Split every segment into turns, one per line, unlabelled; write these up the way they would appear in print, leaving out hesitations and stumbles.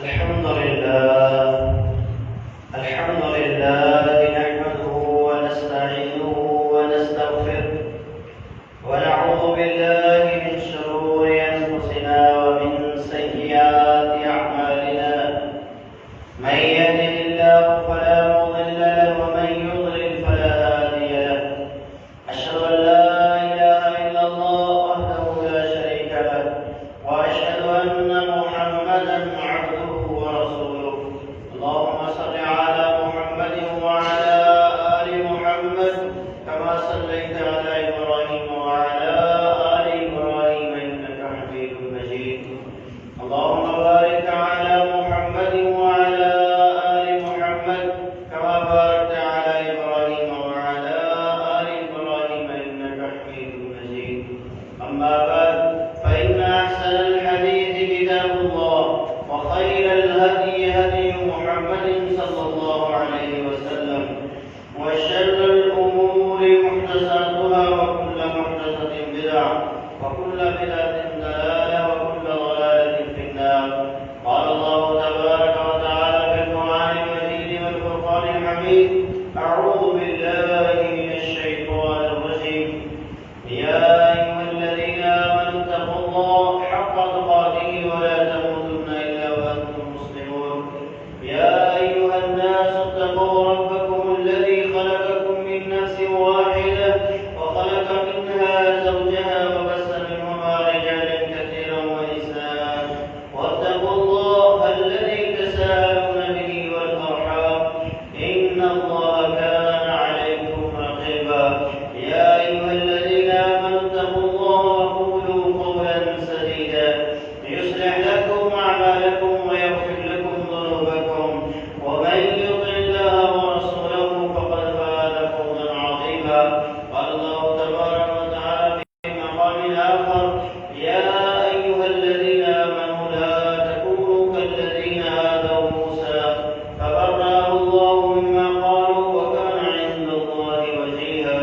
الحمد لله نحمده ونستعينه ونستغفره ونعوذ بالله من شرور أنفسنا ومن سيئات أعمالنا من يهده الله فلا مضل له ومن يضلل فلا هادي له أشهد أن لا إله إلا الله وحده لا شريك له وأشهد أن محمدا عبده ورسوله اللهم صل على محمد وعلى آل محمد كما صليت على إبراهيم وعلى آل إبراهيم إنك حميد مجيد اللهم بارك على محمد وعلى آل محمد كما باركت على إبراهيم وعلى آل إبراهيم إنك حميد مجيد أما بعد فإن أحسن الحديث كتاب الله وخير الهدي هدي محمد صلى الله عليه وسلم وشر الأمور محدثاتها وكل محدثة بدعة وكل بدعة ضلالة وكل ضلالة في النار قال الله تبارك وتعالى في القرآن المجيد والفرقان الحميد أعوذ بالله من الشيطان الرجيم يا أيها الذين آمنوا اتقوا الله حق تقاته ولا تموتن إلا وأنتم مسلمون يا أيها الناس اتقوا ربكم الذي خلقكم من نفس واحدة وخلق منها زوجها وبث منهما رجالا كثيرا ونساء واتقوا الله الذي تساءلون به والأرحام إن الله كان عليكم رقيبا يا أيها الذين آمنوا اتقوا الله وقولوا قولا سديدا يصلح لكم أعمالكم ويغفر لكم ذنوبكم ومن يطع الله ورسوله فقد فاز فوزا عظيما قال الله تبارك وتعالى في مقام آخر يا أيها الذين آمنوا لا تكونوا كالذين آذوا موسى فبرأه الله مما قالوا وكان عند الله وجيها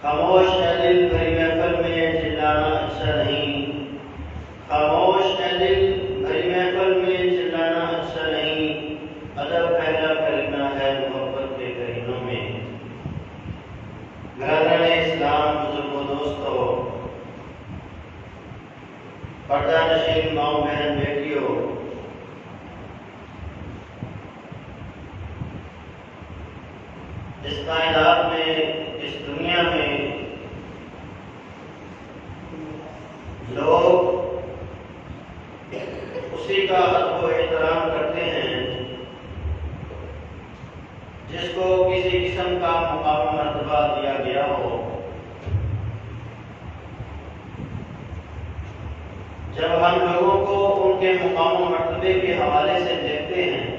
خاموش ہے دل بھری محفل میں چلانا اچھا نہیں خاموش ہے دل بھری محفل میں چلانا اچھا نہیں ادب پہلا کلمہ ہے محبت کے کریموں میں گھران اسلام بزرگ و دوستو پردہ نشین ماؤں بہن بیٹیوں اس کائنات میں اس دنیا میں لوگ اسی کا ادب و احترام کرتے ہیں جس کو کسی قسم کا مقام و مرتبہ دیا گیا ہو جب ہم لوگوں کو ان کے مقام و مرتبے کے حوالے سے دیکھتے ہیں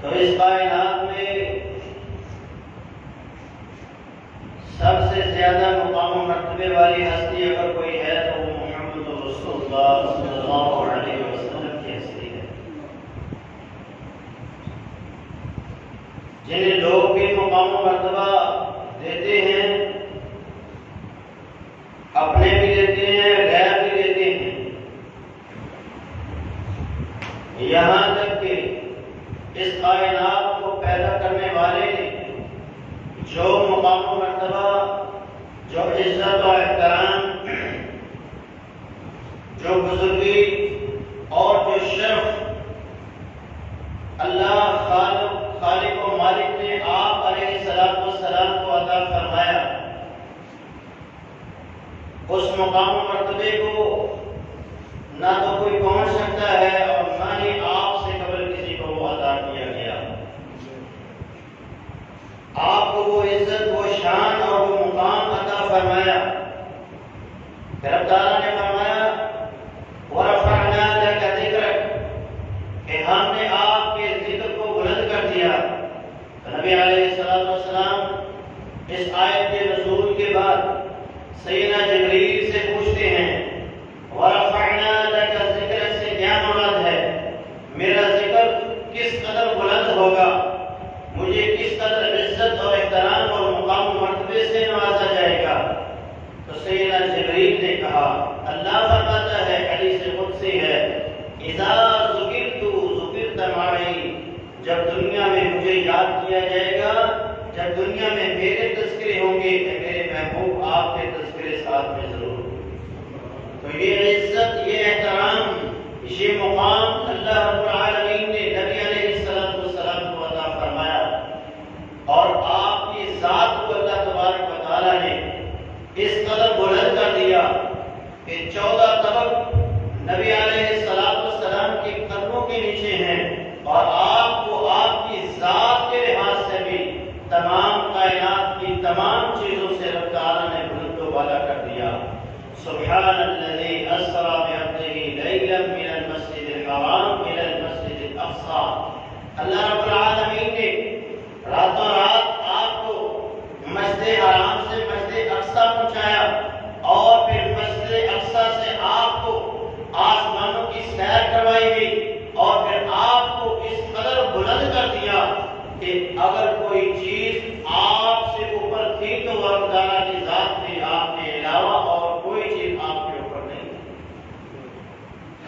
تو اس کائنات میں سب سے زیادہ مقام و مرتبے والی ہستی اگر کوئی ہے تو وہ محمد رسول اللہ صلی اللہ علیہ وسلم کی ہستی ہے جنہیں لوگ بھی مقام و مرتبہ دیتے ہیں اپنے بھی دیتے ہیں غیر بھی دیتے ہیں یہاں تک کہ اس کائنات کو پیدا کرنے والے نے جو مقام و مرتبہ جو عزت و احترام جو بزرگی اور جو شرف اللہ خالق و مالک نے آپ علیہ السلام کو عطا فرمایا اس مقام و مرتبے کو نہ تو کوئی پہنچ سکتا ہے اور نہ ہی آپ سے قبل کسی کو وہ عطا کیا گیا آپ کو وہ عزت وہ شان اور وہ مقام عطا فرمایا رب تعالیٰ نے فرمایا وَرَفَعْنَا لَكَ ذِكْرَكَ کہ ہم نے آپ کے ذکر کو بلند کر دیا تو نبی علیہ السلام اس آیت کے نزول کے بعد سیدنا جبریل سے پوچھتے ہیں وَرَفَعْنَا لَكَ ذِكْرَكَ سے کیا مراد ہے میرا ذکر کس قدر بلند ہوگا مجھے کس قدر عزت اور احترام اور مقام و مرتبے سے نوازا جائے گا تو سیدنا جبریل نے کہا اللہ دنیا میں میرے تذکرے ہوں گے کہ میرے محبوب آپ کے تذکرے ساتھ میں ضرور ہوں گے۔ تو یہ عزت، یہ احترام، یہ مقام اللہ رب العالمین نے نبی علیہ السلام کو عطا فرمایا، اور آپ کی ذات کو اللہ تبارک و تعالیٰ نے اس قدر بلند کر دیا کہ 14 طبق نبی علیہ السلام کے قدموں کے نیچے ہیں، اور آپ کو آپ کی ذات کے لحاظ سے بھی تمام کائنات کی تمام چیزوں سے رب تعالیٰ نے بلند و بالا کر دیا۔ سبحان الذی اسری بعبدہ لیلا من المسجد الحرام الی المسجد الاقصی۔ اللہ رب العالمین نے راتوں رات آپ کو مسجد حرام سے مسجد اقصی پہنچایا، اور پھر مسجد اقصی سے آپ کو آسمانوں کی سیر کروائی گئی، اور پھر آپ کو اس قدر بلند کر دیا کہ اگر کوئی چیز آپ سے اوپر تھی تو وہ اللہ تعالیٰ کی ذات میں آپ کے علاوہ اور کوئی چیز آپ کے اوپر نہیں تھی۔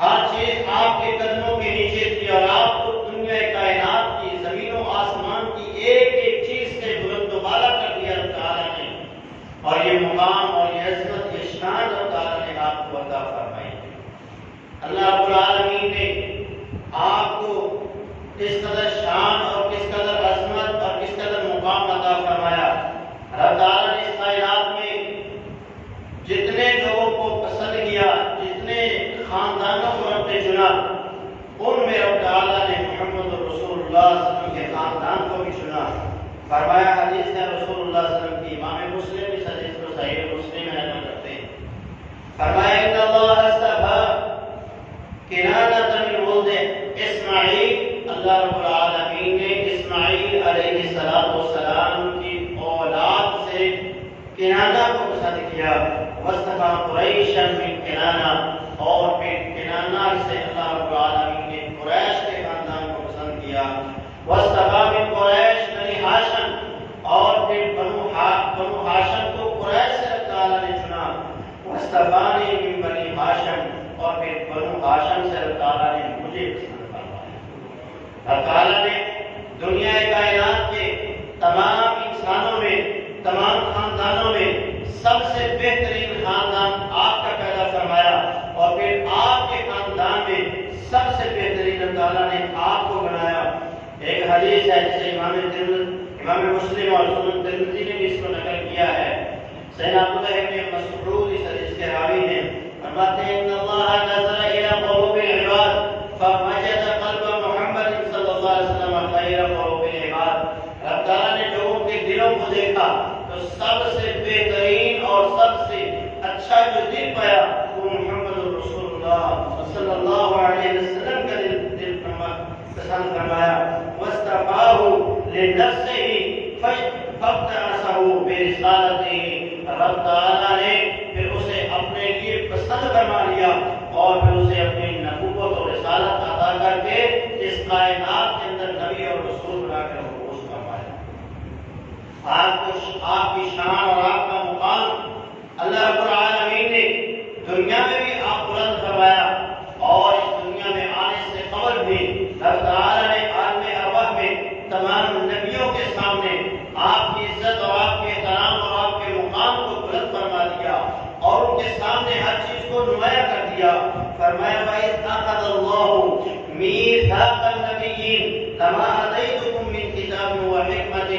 ہر چیز آپ کے قدموں کے نیچے تھی، اور آپ کو دنیا کائنات کی زمین و آسمان کی ایک ایک چیز سے بلند و بالا کر دیا اللہ تعالیٰ نے، اور یہ مقام اور یہ عظمت، یہ شان اللہ تعالیٰ نے آپ کو عطا فرمائی۔ اللہ رب العالمین نے آپ کو کس قدر شان اور کس قدر عظمت اور کس قدر مقام عطا فرمایا۔ اللہ تعالیٰ نے اس کائنات میں جتنے لوگوں کو پسند کیا، جتنے خاندانوں کو رب نے چنا، ان میں رب تعالیٰ نے محمد رسول اللہ صلی اللہ علیہ وسلم کے خاندان کو بھی چنا۔ فرمایا حدیث ہے رسول اللہ صلی اللہ علیہ وسلم کی، امام مسلم اس حدیث کو صحیح مسلم میں نقل کرتے ہیں۔ فرمایا ان اللہ اصطفی کنانۃ من ولد اسماعیل، اللہ رب العالمین نے اسماعیل علیہ السلام کی اولاد سے کنانہ کو پسند کیا۔ واصطفی قریشا من کنانہ، اور پھر کنانہ سے اللہ رب العالمین نے قریش کے خاندان کو پسند کیا۔ واصطفی من قریش بنی ہاشم، اور پھر بنو ہاشم کو قریش سے اللہ تعالیٰ نے چنا۔ واصطفانی من بنی ہاشم، اور پھر بنو ہاشم سے اللہ تعالیٰ نے مجھے پسند فرمایا۔ اللہ تعالیٰ نے دنیا کائنات کے تمام انسانوں میں، تمام خاندانوں میں سب سے بہترین خاندان آپ کا پیدا فرمایا، اور پھر آپ کے خاندان میں سب سے بہترین اللہ تعالیٰ نے آپ کو بنایا۔ ایک حدیث ہے جسے امام مسلم اور سنن ترمذی نے بھی اس کو نقل کیا ہے۔ سیدنا عبداللہ بن مسعود اس حدیث کے راوی ہیں، فرماتے ہیں ان اللہ نظر الى قلوب العباد فوجد قلب محمد صلی اللہ علیہ وسلم خیر قلوب العباد۔ اللہ تعالیٰ نے لوگوں کے دلوں کو دیکھا تو سب سے بہترین اور سب سے اچھا جو دل پایا وہ محمد رسول اللہ صلی اللہ علیہ وسلم کا دل پسند فرمایا۔ واصطفاه لنفسه فابتعثه برسالته، رب تعالیٰ نے پھر اسے اپنے لیے پسند فرما لیا، اور پھر اسے اپنی نبوت اور رسالت عطا کر کے اس کائنات کے اندر نبی اور رسول بنا کر مبعوث فرمایا۔ آپ کی شان اور آپ کا مقام اللہ رب العالمین نے دنیا میں بھی آپ بلند فرمایا، اور اس دنیا میں آنے سے قبل بھی رب تعالیٰ نے عالم ارواح میں تمام نبیوں کے سامنے آپ کی عزت اور آپ کے احترام اور آپ کے مقام کو بلند فرما دیا، اور ان کے سامنے ہر چیز کو نمایاں کر دیا۔ فرمایا وَإِذْ أَخَذَ اللَّهُ مِيثَاقَ النَّبِيِّينَ لَمَا آتَيْتُكُم مِّن كِتَابٍ وَحِكْمَةٍ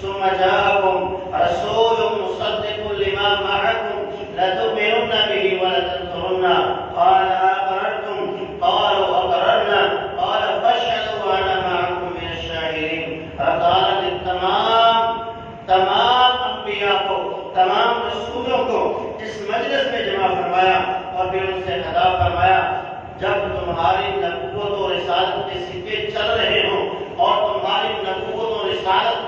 ثُمَّ جَاءَكُمْ رَسُولٌ مُصَدِّقٌ لِّمَا مَعَكُمْ لَتُؤْمِنُنَّ بِهِ وَلَتَنصُرُنَّهُ قَالَ أَقْرَرْتُمْ قَالُوا أَقْرَرْنَا قَالَ فَاشْهَدُوا وَأَنَا مَعَكُم مِّنَ الشَّاهِدِينَ۔ رب تعالیٰ نے تمام انبیاء کو، تمام رسولوں کو اس مجلس میں جمع فرمایا، اور پھر ان سے خطاب فرمایا جب تمہاری نبوت و رسالت کے سکے چل رہے ہوں اور تمہاری نبوت و رسالت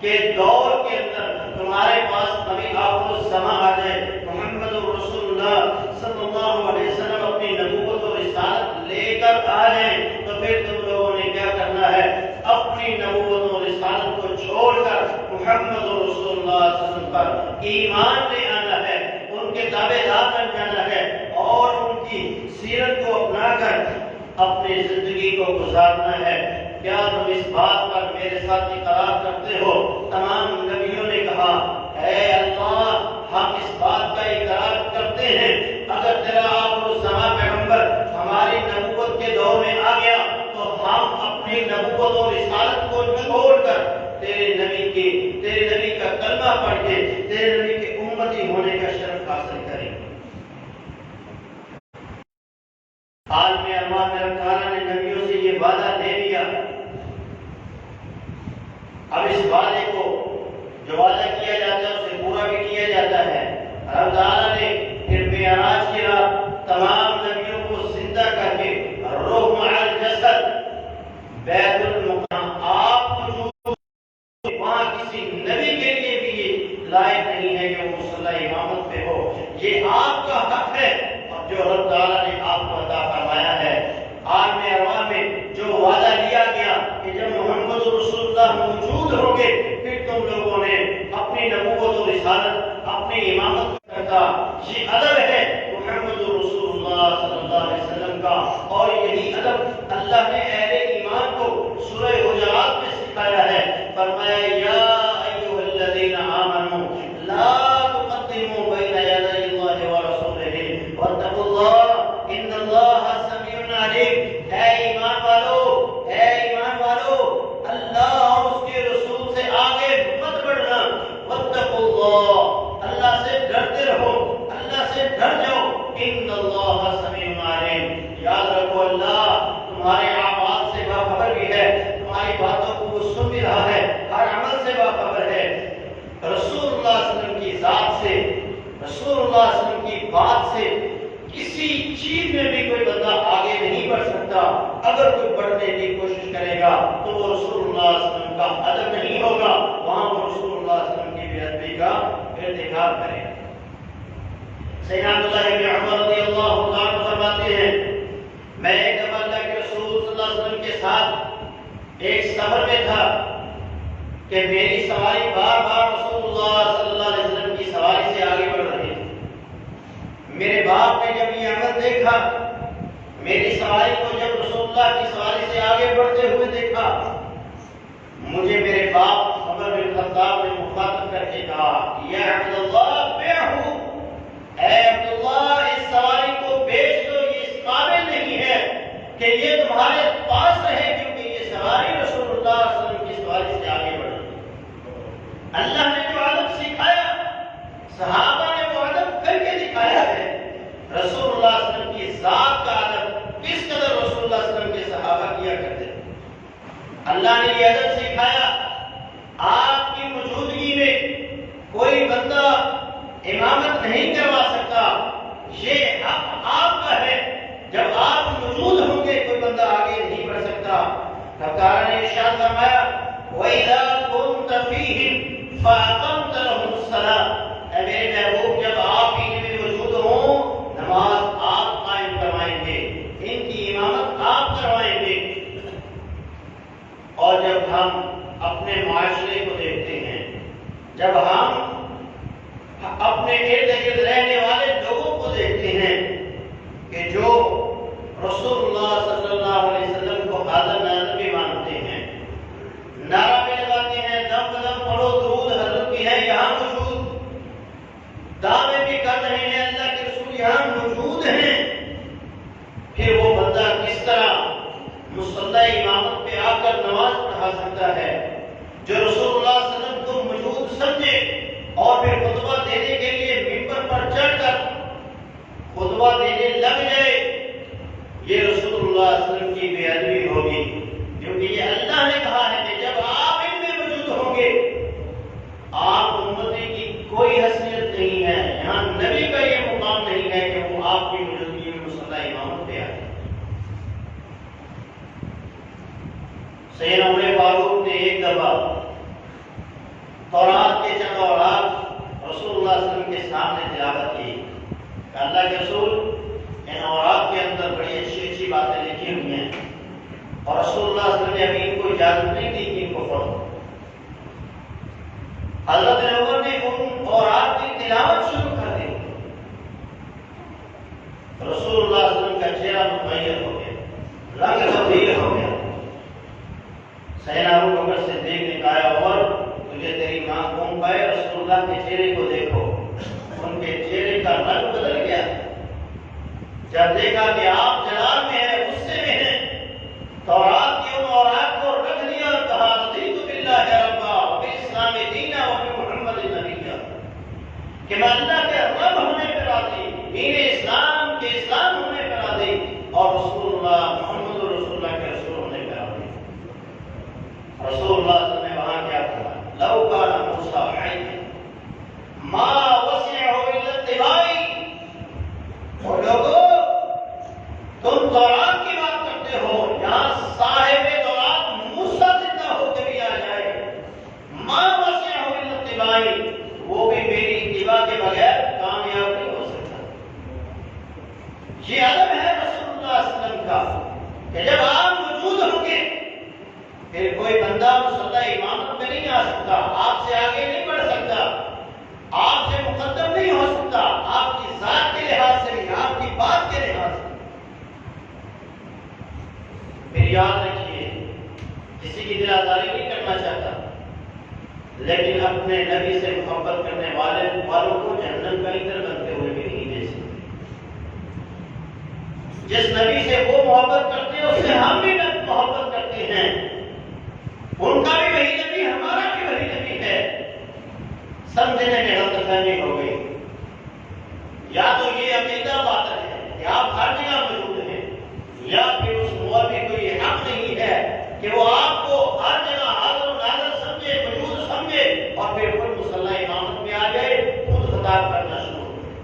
کے دور کے اندر تمہارے پاس نبی آخر الزمان آ جائے، محمد رسول اللہ صلی اللہ علیہ وسلم اپنی نبوت و رسالت لے کر آ جائیں، تو پھر تم لوگوں نے کیا کرنا ہے؟ اپنی نبوت و رسالت کو چھوڑ کر محمد رسول اللہ صلی اللہ علیہ وسلم پر ایمان لے آنا ہے، ان کے تابع دار بن جانا ہے، اور ان کی سیرت کو اپنا کر اپنی زندگی کو گزارنا ہے۔ کیا تم اس بات پر میرے ساتھ اقرار کرتے ہو؟ تمام سن کے تیرے نبی کا کلمہ پڑھ کے تیرے نبی کے امتی ہونے کا شرف حاصل کریں۔ عالم ارواح میں اللہ تعالیٰ نے نبیوں سے یہ وعدہ دے دیا، اب اس وعدے کو جو وعدہ کیا جاتا ہے اسے پورا بھی کیا جاتا ہے۔ اللہ تعالیٰ نے پھر معراج کی رات تمام نبیوں کو زندہ کر کے روح مع الجسد بیت المقدس آپ کو جو وہاں کسی نبی کے لیے بھی یہ لائق نہیں ہے کہ وہ مصلی امامت پہ ہو، یہ آپ کا حق ہے اور جو اللہ تعالیٰ نے آپ کو عطا فرمایا ہے۔ عالم ارواح میں جو وعدہ لیا گیا کہ جب محمد رسول اللہ موجود ہوں گے پھر تم لوگوں نے اپنی نبوت و رسالت اپنی امامت کا، یہ ادب ہے محمد رسول اللہ صلی اللہ علیہ وسلم کا، اور یہی ادب اللہ نے اہل ایمان کو سورہ حجرات میں سکھایا ہے۔ فرمایا یا ایھا الذین آمنوا لا تقدموا بین یدی اللہ ورسولہ واتقوا اللہ ان اللہ سمیع علیم۔ اے ایمان والو، اے ایمان والو، اللہ اور اس کے رسول سے آگے مت بڑھنا۔ واتقوا اللہ، اللہ سے ڈرتے رہو، اللہ سے ڈر جاؤ۔ ان اللہ سمیع علیم، یاد رکھو اللہ تمہارے اعمال سے باخبر بھی ہے، تمہاری باتوں کو وہ سن بھی رہا ہے، ہر عمل سے باخبر ہے۔ رسول اللہ صلی اللہ علیہ وسلم کی ذات سے، رسول اللہ صلی اللہ علیہ وسلم کی بات سے کسی چیز میں بھی کوئی بندہ آگے نہیں بڑھ سکتا۔ اگر کوئی بڑھنے کی کوشش کرے گا تو وہ رسول اللہ صلی اللہ علیہ وسلم کا ادب نہیں ہوگا، وہاں وہ رسول اللہ صلی اللہ علیہ وسلم کی بے ادبی کا ارتکاب کرے گا۔ سیدنا عبداللہ بن عمر رضی اللہ عنہ فرماتے ہیں میں ایک دفعہ اللہ کے رسول صلی اللہ علیہ وسلم کے ساتھ ایک سفر میں تھا کہ میری سواری بار بار رسول اللہ صلی اللہ علیہ وسلم کی سواری سے آگے بڑھ رہی تھی۔ میرے باپ نے جب یہ عمل دیکھا، میری سواری کو جب رسول اللہ کی سواری سے آگے بڑھتے ہوئے دیکھا، مجھے میرے باپ عمر بن خطاب نے مخاطب کر کے کہا یا عبداللہ بیعہو، اے عبداللہ اس سواری کو بیچ دو، یہ اس قابل نہیں ہے کہ یہ تمہارے پاس رہے، کیونکہ یہ سواری رسول اللہ صلی اللہ علیہ وسلم کی سواری سے آگے بڑھ رہی ہے۔ اللہ نے جو ادب سکھایا صحابہ نے وہ ادب کر کے دکھایا ہے۔ رسول اللہ صلی اللہ علیہ وسلم کی ذات کا ادب کس قدر رسول اللہ صلی اللہ علیہ وسلم کے صحابہ کیا کرتے تھے۔ اللہ نے یہ ادب سکھایا آپ کی موجودگی میں کوئی بندہ امامت نہیں کروا سکتا، یہ حق آپ کا ہے۔ جب آپ موجود ہوں گے کوئی بندہ آگے نہیں بڑھ سکتا۔ اللہ نے ارشاد فرمایا وَإِذَا كُنْتَ فِيهِمْ فَأَقَمْتَ لَهُمُ الصَّلَاةَ، اے میرے محبوب جب آپ ان میں موجود ہوں نماز آپ قائم کروائیں گے، ان کی امامت آپ کروائیں گے۔ اور جب ہم اپنے معاشرے کو دیکھتے ہیں، جب ہم اپنے ارد گرد رہنے والے لوگوں کو دیکھتے ہیں کہ جو رسول اللہ صلی اللہ علیہ وسلم کو حاضر ناظر بھی مانتے ہیں، نعرہ بھی لگاتے ہیں، دم بدم پڑھو درود حضرت بھی ہے یہاں موجود، دعوے بھی کر رہے ہیں اللہ کے رسول یہاں موجود ہیں، پھر وہ بندہ کس طرح مصلی امامت پہ آ کر نماز پڑھا سکتا ہے؟ جو رسول اللہ صلی اللہ علیہ وسلم کو موجود سمجھے اور پھر خطبہ دینے کے لیے ممبر پر چڑھ کر خطبہ دینے لگ جائے، یہ رسول اللہ صلی اللہ علیہ وسلم کی بے ادبی ہوگی، کیونکہ یہ اللہ نے کہا ہے کہ جب آپ ان میں موجود ہوں گے آپ امتی کی کوئی حیثیت نہیں ہے، یہاں نبی کا یہ مقام نہیں ہے کہ وہ آپ کی موجودگی میں مصلی امامت پہ آئے۔ سیدنا عمر فاروق نے ایک دفعہ تورات کے چند اورات رسول اللہ صلی اللہ علیہ وسلم کے سامنے تلاوت کی کہ اللہ کے رسول ان اورات کے اندر بڑی اچھی اچھی باتیں لکھی ہوئی ہیں اور رسول اللہ صلی اللہ علیہ وسلم نے ابھی ان کو اجازت نہیں دی کہ ان کو پڑھو۔ حضرت عمر نے ان اورات کی تلاوت شروع کر دی، رسول اللہ صلی اللہ علیہ وسلم کا چہرہ متغیر ہو گیا، رنگ تبدیل ہو گیا۔ سیدنا ابو بکر صدیق نے کہا عمر تجھے تیری ماں کون پائے، رسول اللہ کے چہرے کو دیکھو، ان کے چہرے کا رنگ بدل گیا۔ جب دیکھا کہ آپ جلال میں ہیں، غصے میں ہیں، تورات کی ان اورات کو رکھ دیا اور کہا رضیت باللہ ربا وبالاسلام کہ میں اللہ کے رب ہونے پر راضی، دین اسلام کے اسلام ہونے پر راضی، اور رسول اللہ محمد رسول اللہ کے رسول ہونے پر راضی۔ رسول اللہ صلی اللہ علیہ وسلم نے وہاں کیا کہا؟ لو کان موسیٰ حیا ما وسعہ الا اتباعی۔ اور لوگوں تم تورات کی بات کرتے ہو، یہاں صاحب تورات موسیٰ زندہ ہو کے بھی آ جائے، ما وسعہ الا اتباعی، وہ بھی میری اتباع کے بغیر کامیاب نہیں ہو سکتا۔ یہ ادب ہے رسول اللہ صلی اللہ علیہ وسلم کا کہ جب آپ موجود ہوں گے پھر کوئی بندہ مسلح امامت میں نہیں آ سکتا، آپ سے آگے نہیں بڑھ سکتا، آپ سے مقدم نہیں ہو سکتا، آپ کی ذات کے لحاظ سے بھی، آپ کی بات کے لحاظ سے۔ پھر یاد رکھیے، کسی کی دل آزاری نہیں کرنا چاہتا، لیکن اپنے نبی سے محبت کرنے والوں کو جہنم کا ایندھن بنتے ہوئے بھی نہیں دے سکتے۔ جس نبی سے وہ محبت کرتے ہیں اس سے ہم بھی محبت کرتے ہیں، ان کا بھی وہی نبی، ہمارا بھی وہی نبی ہے۔ سمجھنے میں غلط فہمی ہو گئی، یا تو یہ عقیدہ باطل ہے کہ آپ ہر جگہ موجود ہیں، یا پھر اس مولوی کو یہ حق نہیں ہے کہ وہ آپ کو ہر جگہ حاضر و ناظر سمجھے، موجود سمجھے، اور پھر خود مسلح امامت میں آ جائے، خود خطاب کرنا شروع ہو جائے۔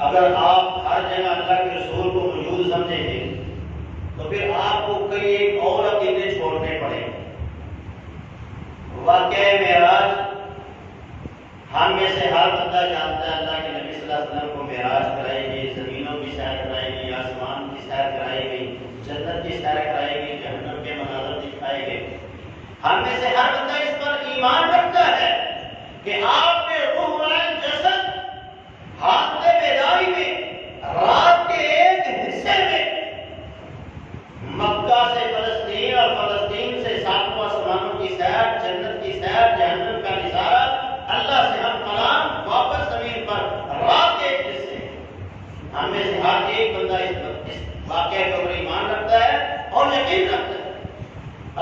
اگر آپ ہر جگہ اللہ کے رسول کو موجود سمجھیں گے تو پھر آپ کو کئی ایک اور عقیدے چھوڑنے پڑیں۔ واقعہ معراج، ہم میں سے ہر بندہ جانتا ہے اللہ کے نبی صلی اللہ علیہ وسلم کو معراج کرائی گئی، زمینوں کی سیر کرائی گئی، آسمان کی سیر کرائی گئی، جنت کی سیر کرائی گئی، جہنم کے مناظر دکھائے گئے۔ ہم میں سے ہر بندہ اس پر ایمان رکھتا ہے کہ آپ نے روح الجسد حالت بیداری میں رات کے ایک حصے میں مکہ سے فلسطین اور فلسطین سے ساتواں آسمانوں کی سیر، جنت کی سیر، جہنم کا نظارہ، اللہ سے ہم کلام، واپس زمین پر رات کے ایک حصے۔ ہم میں سے ہر ایک بندہ اس واقعے پر ایمان رکھتا ہے اور یقین رکھتا ہے۔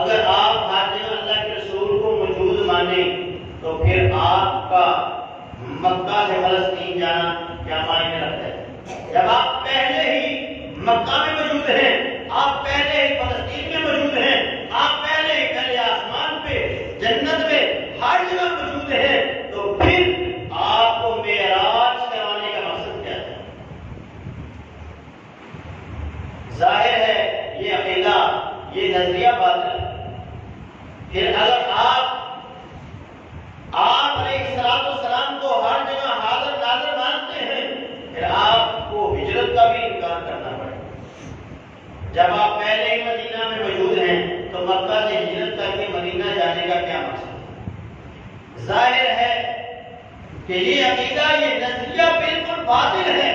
اگر آپ ہر جگہ اللہ کے رسول کو موجود مانیں تو پھر آپ کا مکہ سے فلسطین جانا کیا معنی رکھتا ہے؟ جب آپ پہلے ہی مکہ میں موجود ہیں، آپ پہلے ہی فلسطین میں موجود ہیں، آپ پہلے ہی پہلے آسمان پہ، جنت میں، ہر جگہ موجود ہیں، تو پھر آپ کو معراج کرانے کا مقصد کیا ہے؟ ظاہر ہے یہ عقیدہ، یہ نظریہ باطل ہے۔ پھر اگر آپ علیہ السلام کو ہر جگہ حاضر ناظر مانتے ہیں، پھر آپ کو ہجرت کا بھی انکار کرنا پڑے گا۔ جب آپ پہلے ہی مدینہ میں موجود ہیں تو مکہ سے ہجرت کر کے مدینہ جانے کا کیا مقصد ہے؟ ظاہر ہے کہ یہ عقیدہ، یہ نظریہ بالکل باطل ہے۔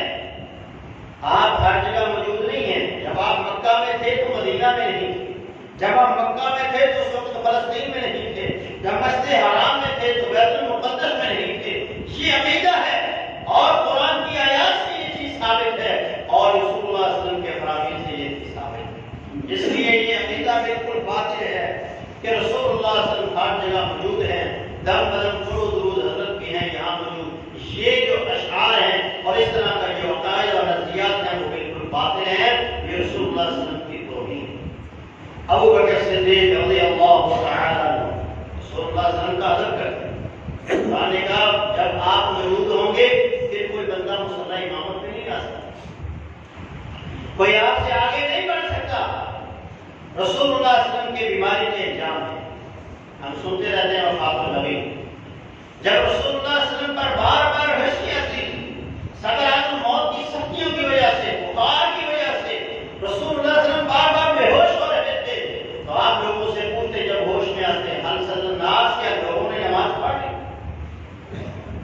آپ ہر جگہ موجود نہیں ہیں۔ جب آپ مکہ میں تھے تو مدینہ میں نہیں تھے، جب آپ مکہ میں تھے تو اس وقت فلسطین میں نہیں تھے، جب مسجد حرام میں تھے تو بیت المقدس میں نہیں تھے۔ یہ عقیدہ ہے اور قرآن کی آیات سے یہ چیز ثابت ہے اور رسول اللہ صلی اللہ علیہ وسلم کے فرامین سے یہ چیز ثابت ہے۔ اس لیے یہ عقیدہ بالکل باطل ہے کہ رسول اللہ صلی اللہ علیہ وسلم ہر جگہ موجود ہیں، دم بدم درود درود حضرت بھی ہیں یہاں موجود۔ یہ جو اشعار ہیں اور اس طرح کا جو عقائد اور نظریات ہیں وہ بالکل باطل ہیں، یہ رسول اللہ صلی اللہ علیہ وسلم کی توہین ہے۔ ابو بکر صدیق رضی اللہ تعالی عنہ رسول اللہ صلی اللہ علیہ وسلم کا ادب کرتے ہیں۔ اللہ نے کہا جب آپ موجود ہوں گے پھر کوئی بندہ مسلح امامت میں نہیں آ سکتا، کوئی آپ سے آگے نہیں بڑھ سکتا۔ رسول اللہ صلی اللہ علیہ وسلم کی بیماری کے انجام ہے، ہم سنتے رہتے ہیں وفات النبی۔ جب رسول اللہ صلی اللہ علیہ وسلم پر بار بار ہشیاں تھی، سکرات الموت کی سختیوں کی وجہ سے، بخار کی وجہ سے رسول اللہ صلی اللہ علیہ وسلم بار بار بے ہوش ہو رہے تھے، تو آپ لوگوں سے پوچھتے جب ہوش میں آتے حل صلی الناس، کیا لوگوں نے نماز پڑھ لی؟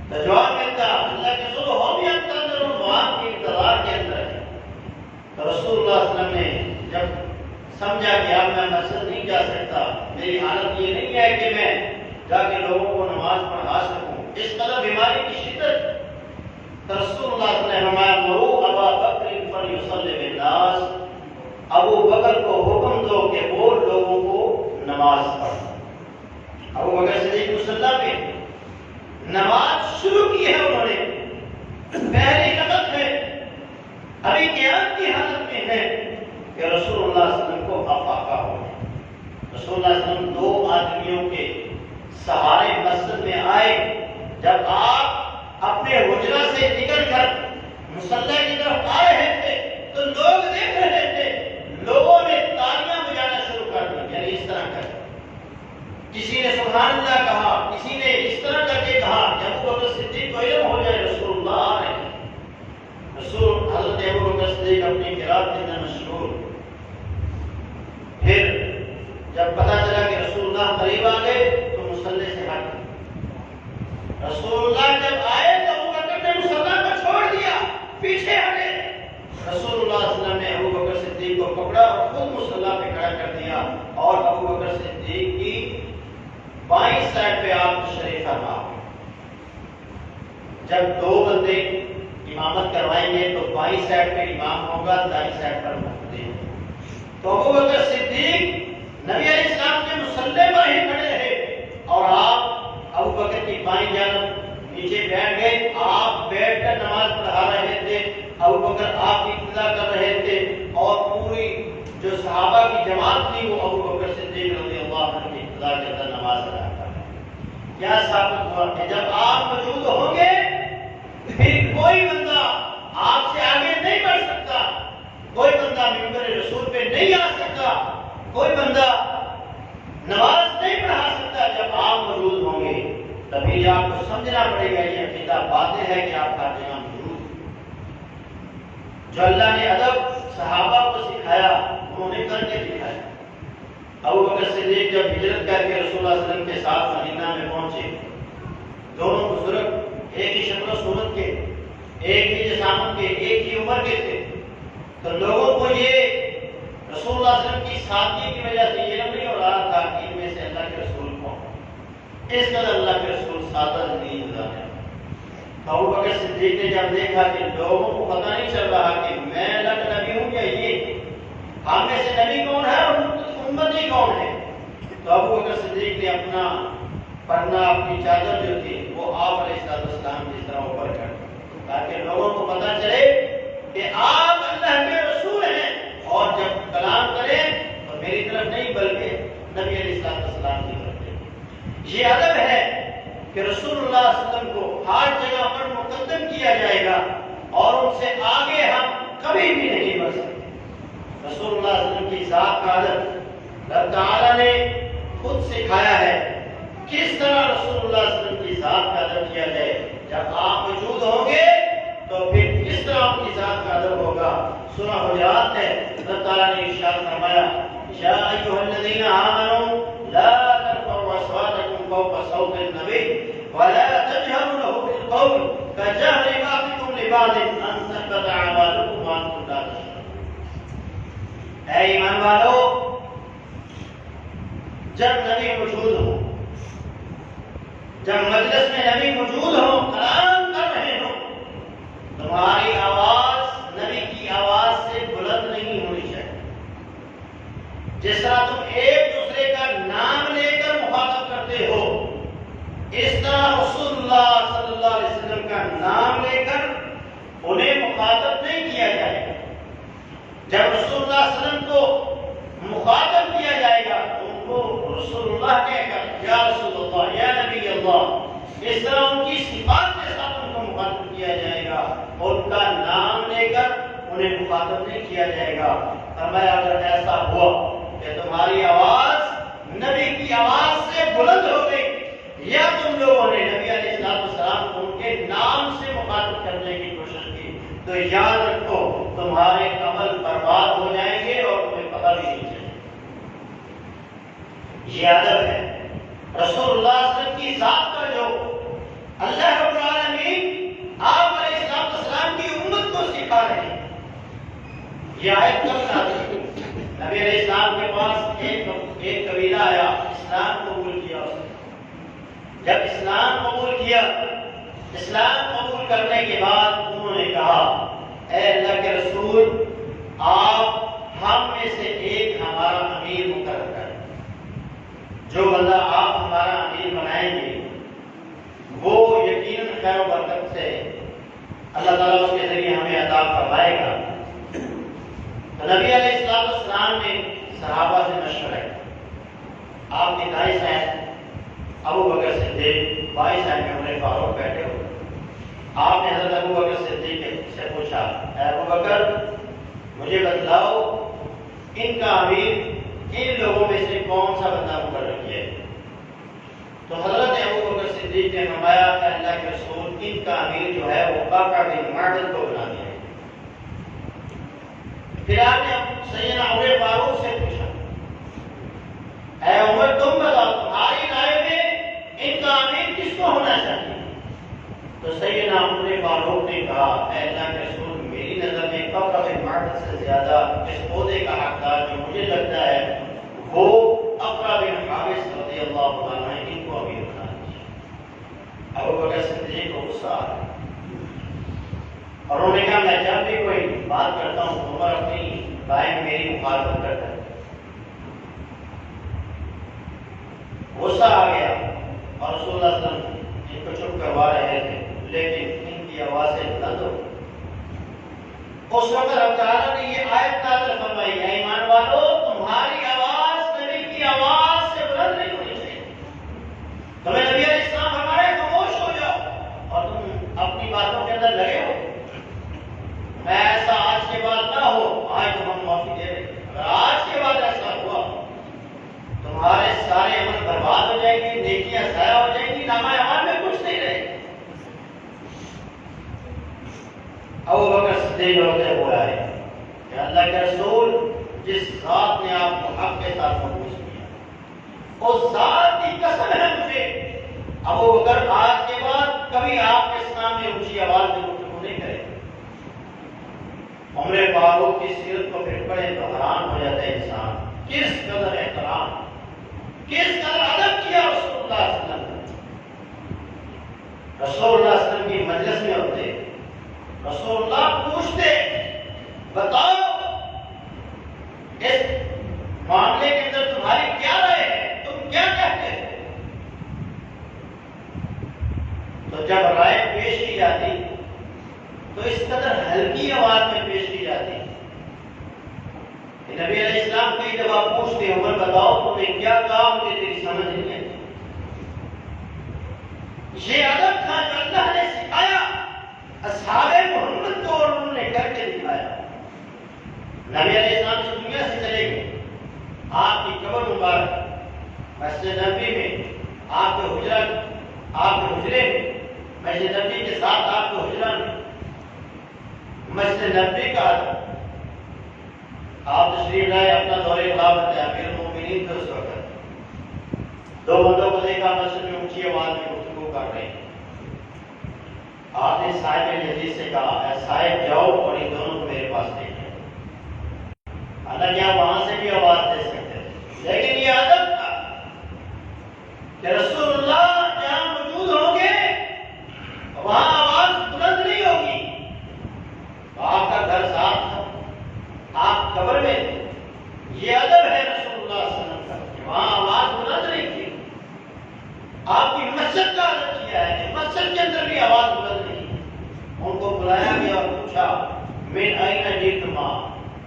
تو جواب ملتا اللہ کے رسول ہو بھی اندر وہاں کے انتظار کے اندر ہے۔ تو رسول اللہ صلی اللہ علیہ وسلم نے جب سمجھا کہ اب میں مسجد نہیں جا سکتا، میری حالت یہ نہیں ہے کہ میں جا کے لوگوں کو نماز پڑھا سکوں، اس قدر بیماری کی شدت، تو رسول اللہ صلی اللہ علیہ وسلم نے فرمایا مرو ابا بکر فلیصلی بالناس، ابو بکر کو حکم دو کہ وہ لوگوں کو نماز پڑھیں۔ ابو بکر صدیق مصلی پہ نماز شروع کی ہے انہوں نے، پہلی رکعت ہے، ابھی قیام کی حالت میں ہے کہ رسول اللہ صلی اللہ علیہ وسلم کو افاقہ ہو گیا۔ رسول اللہ صلی اللہ علیہ وسلم دو آدمیوں کے سہارے مسجد میں آئے۔ جب آپ اپنے حجرہ سے نکل کر مصلی کی طرف آ رہے تھے تو لوگ دیکھ رہے تھے، لوگوں نے تالیاں بجانا شروع کر دی، یعنی اس طرح کر، کسی نے سبحان اللہ کہا، کسی نے اس طرح کر کے کہا کہ ابو بکر صدیق کو علم ہو جائے رسول اللہ آ رہے ہیں۔ رسول حضرت ابو بکر صدیق اپنی قرات کے اندر مشغول۔ پھر جب پتہ چلا کہ رسول اللہ قریب آ گئے تو مصلی سے ہٹ۔ رسول اللہ جب آئے تو ابو بکر نے مصلی کو چھوڑ دیا، پیچھے ہٹے۔ رسول اللہ صلی اللہ علیہ وسلم نے ابو بکر صدیق کو پکڑا اور خود مصلی پہ کھڑا کر دیا، اور ابو بکر صدیق کی بائیں سائڈ پہ آپ تشریف فرما۔ جب دو بندے امامت کروائیں گے تو بائیں سائڈ پہ امام ہوگا، دائیں سائڈ پر مقتدی۔ تو ابو بکر صدیق نبی علیہ السلام کے مصلی پر ہی کھڑے رہے، اور آپ ابو بکر کی بائیں جانب نیچے بیٹھ گئے۔ آپ بیٹھ کر نماز پڑھا رہے تھے، ابو بکر آپ کی ابتدا کر رہے تھے، اور پوری جو صحابہ کی جماعت تھی وہ ابو بکر صدیق رضی اللہ عنہ کی ابتدا کے اندر نماز ادا کر رہے ہیں۔ کیا ثابت ہوا کہ جب آپ موجود ہوں گے پھر کوئی بندہ آپ سے آگے نہیں بڑھ سکتا، کوئی بندہ منبر رسول پہ نہیں آ سکتا، کوئی بندہ نماز نہیں پڑھا سکتا جب آپ موجود ہوں گے۔ تبھی آپ کو سمجھنا پڑے گا یہ عقیدہ باتیں ہے کہ آپ ہر جگہ موجود ہیں۔ جو اللہ نے ادب صحابہ کو سکھایا انہوں نے کر کے دکھایا۔ ابو بکر صدیق جب ہجرت کر کے رسول اللہ صلی اللہ علیہ وسلم کے ساتھ مدینہ میں پہنچے، دونوں بزرگ ایک ہی شکل و صورت کے، ایک ہی جسامت کے، ایک ہی عمر کے تھے، تو لوگوں کو یہ رسول اللہ صلی اللہ علیہ وسلم کی سادگی کی وجہ سے یہ نہیں ہو رہا تھا کہ ان میں سے اللہ کے رسول کون، اس قدر اللہ کے رسول سادہ زندگی گزارے۔ ابو بکر صدیق نے جب دیکھا کہ لوگوں کو پتہ نہیں چل رہا کہ میں اللہ کا نبی ہوں یا یہ ہم میں سے نبی کون ہے اور امتی کون ہے، تو ابو بکر صدیق نے اپنا پرنا، اپنی چادر جو تھی وہ آپ علیہ السلام کی طرح اوپر کر دی، تاکہ لوگوں کو پتہ چلے کہ آپ اللہ کے رسول ہیں، اور جب کلام کریں تو میری طرف نہیں بلکہ نبی علیہ السلام کی طرف دیں۔ یہ ادب ہے کہ رسول اللہ صلی اللہ علیہ وسلم کو ہر جگہ پر مقدم کیا جائے گا، اور ان سے آگے ہم کبھی بھی نہیں بڑھ سکتے۔ رسول اللہ صلی اللہ علیہ وسلم کی ذات کا ادب اللہ تعالیٰ نے خود سکھایا ہے، کس طرح رسول اللہ صلی اللہ علیہ وسلم کی ذات کا ادب کیا جائے۔ جب آپ موجود ہوں گے تو پھر کس طرح ان کی ذات کا ادب ہوگا۔ سورہ حجرات ہے، اللہ تعالیٰ نے ارشاد فرمایا، یا ایھا الذین آمنوا لا ترفعوا اصواتکم فوق صوت النبی ولا تجهروا له بالقول كجهر بعضكم لبعض ان تحبط اعمالكم وانتم لا تشعرون۔ اے ایمان والو، جب نبی موجود ہو، جب مجلس میں نبی موجود ہو، کلام کر رہے ہو، تمہاری آواز نبی کی آواز سے بلند نہیں ہونی چاہیے۔ جس طرح تم ایک دوسرے کا نام لے کر مخاطب کرتے ہو، اس طرح رسول اللہ صلی اللہ علیہ وسلم کا نام لے کر انہیں مخاطب نہیں کیا جائے گا۔ جب رسول اللہ صلی اللہ علیہ وسلم کو مخاطب کیا جائے گا تو ان کو رسول اللہ کہہ کر یا رسول اللہ، یا نبی اللہ، اس طرح ان کی صفات کے ساتھ ان کو مخاطب کیا جائے گا، اور ان کا نام لے کر انہیں مخاطب نہیں کیا جائے گا۔ فرمایا اگر ایسا ہوا کہ تمہاری آواز نبی کی آواز سے بلند ہو گئی، یا تم لوگوں نے نبی علیہ السلام کو ان کے نام سے مخاطب کرنے کی کوشش کی، تو یاد رکھو تمہارے عمل برباد ہو جائیں گے اور تمہیں پتہ بھی نہیں چلے۔ یہ ادب ہے رسول اللہ صلی اللہ علیہ وسلم کی ذات پر جو اللہ رب العالمین آپ علیہ السلام کی امت کو سکھا رہے ہیں۔ یہ آیت کب نازل ہوئی؟ نبی علیہ السلام کے پاس ایک قبیلہ آیا، اسلام قبول کیا اس نے۔ جب اسلام قبول کیا، اسلام قبول کرنے کے بعد انہوں نے کہا، اے اللہ کے رسول، آپ ہم میں سے ایک ہمارا امیر مقرر کریں۔ جو بندہ آپ ہمارا اللہ تعالیٰ اس کے ذریعے ہمیں عطا فرمائے گا۔ تو نبی علیہ السلام نے صحابہ سے مشورہ کیا۔ آپ کے دائیں سائیں ابو بکر صدیق، بائیں سائیں میں عمر فاروق بیٹھے ہوئے۔ آپ نے حضرت ابو بکر صدیق سے پوچھا، اے ابو بکر مجھے بتلاؤ ان کا امیر ان لوگوں میں سے کون سا بندہ مقرر کیا ہے؟ تو حضرت ابو بکر صدیق نے فرمایا کہ اللہ کے رسول ان کا امیر جو ہے وہ باقا بن معدل کو بنا دیا ہے۔ پھر آپ نے سیدنا عمر فاروق سے پوچھا، اے عمر تم بتاؤ تمہاری رائے میں ان کا امیر کس کو ہونا چاہیے؟ تو سیدنا عمر فاروق نے کہا، اے اللہ کے رسول میری نظر میں باقا بن معدل سے زیادہ اس عہدے کا حقدار جو مجھے لگتا ہے وہ اقرا بن حابس رضی اللہ عنہ ہے، ان کو امیر بنا دیجیے۔ ابو بکر صدیق کو غصہ آ گیا اور انہوں نے کہا میں جب بھی کوئی بات کرتا ہوں عمر اپنی رائے میں میری مخالفت کرتا ہے۔ غصہ آ گیا اور رسول اللہ صلی اللہ علیہ وسلم ان کو چپ کروا رہے تھے، لیکن ان کی آوازیں بلند ہو۔ اس وقت اللہ تعالیٰ نے یہ آیت نازل فرمائی، اے ایمان والو تمہاری آواز نبی کی آواز سے بلند نہیں ہونی چاہیے۔ تمہیں نبی علیہ السلام فرمائے خاموش ہو جاؤ اور تم اپنی باتوں کے اندر لگے ہو۔ میں ایسا آج کے بعد نہ ہو، آج تو ہم معافی دے رہے ہیں، اگر آج کے بعد ایسا ہوا تمہارے سارے عمل برباد ہو جائیں گے، نیکیاں ضائع ہو جائیں گی، نامہ اعمال میں کچھ نہیں رہے گا۔ ابو بکر صدیق ہوتے ہوئے آئے کہ اللہ کے رسول جس ذات نے آپ کو حق کے ساتھ محفوظ کیا اس ذات کی قسم ہے مجھے ابو بکر آج کے بعد کبھی آپ کے سامنے اونچی آواز میں گفتگو نہیں کرے۔ عمر فاروق کی سیرت کو پھر پڑھے تو حیران ہو جاتا ہے انسان، کس قدر احترام، کس قدر ادب کیا رسول اللہ صلی اللہ علیہ وسلم۔ رسول اللہ صلی اللہ علیہ وسلم کی مجلس میں ہوتے، رسول اللہ پوچھتے بتاؤ اس معاملے کے اندر تمہاری کیا رائے ہے، تم کیا کہتے ہیں؟ تو جب رائے پیش کی جاتی تو اس قدر ہلکی آواز میں پیش کی جاتی کہ نبی علیہ السلام کئی دفعہ پوچھتے عمر بتاؤ تم نے کیا کہا، مجھے تیری سمجھ نہیں آتی۔ یہ ادب تھا جو اللہ نے سکھایا اصحاب محمد کو اور انہوں نے کر کے دکھایا۔ نبی علیہ السلام اس دنیا سے چلے گئے، آپ کی قبر مبارک مسجد نبوی میں، آپ کے حجرے میں، مسجد نبوی کے ساتھ آپ کے حجرہ میں، مسجد نبوی کا آپ تشریف لائے، اپنا دور خلافت ہے، امیر المومنین تھے اس وقت۔ دو بندوں کو دیکھا مسجد میں اونچی آواز میں گفتگو کر رہے ہیں۔ آپ نے صاحب یزید سے کہا، اے صاحب جاؤ اور ان دونوں کو میرے پاس لے جاؤ۔ حالانکہ آپ وہاں سے بھی آواز دے سکتے تھے، لیکن یہ ادب تھا کہ رسول اللہ جہاں موجود ہوں گے وہاں آواز بلند نہیں ہوگی۔ تو آپ کا گھر صاف تھا، آپ قبر میں تھے، یہ ادب ہے رسول اللہ صلی اللہ علیہ وسلم کا کہ وہاں آواز بلند نہیں کی۔ آپ کی مسجد کا ادب کیا ہے کہ مسجد کے اندر بھی آواز بلند نہیں۔ ان کو بلایا گیا اور پوچھا من این جئتما،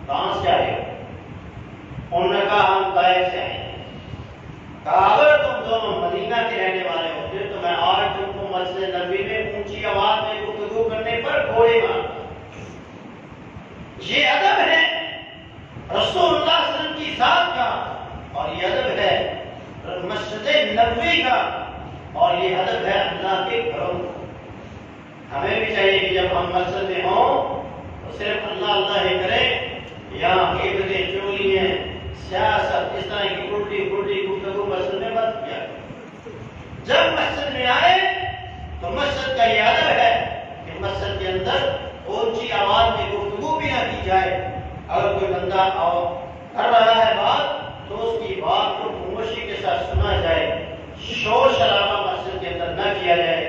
کہاں سے آئے ہو؟ انہوں نے کہا ہم طائف سے آئے ہیں۔ کہا اگر تم دونوں مدینہ کے رہنے والے ہوتے تو میں آج تم کو مسجد نبوی میں اونچی آواز میں گفتگو کرنے پر گھوڑے مارتا۔ یہ ادب ہے رسول اللہ صلی اللہ علیہ وسلم کی ذات کا، اور یہ ادب ہے مسجد نبوی کا، اور یہ ادب ہے اللہ کے گھروں کا۔ ہمیں بھی چاہیے کہ جب ہم مسجد میں ہوں تو صرف اللہ اللہ ہی کریں، یہاں عبادتیں چولی ہیں، سیاست اس طرح کی الٹی گفتگو مسجد میں مت کیا۔ جب مسجد میں آئے تو مسجد کا یہ ادب ہے کہ مسجد کے اندر اونچی آواز میں گفتگو بھی نہ کی جائے۔ اگر کوئی بندہ کر رہا ہے بات تو اس کی بات کو خاموشی کے ساتھ سنا جائے، شور شرابہ مسجد کے اندر نہ کیا جائے،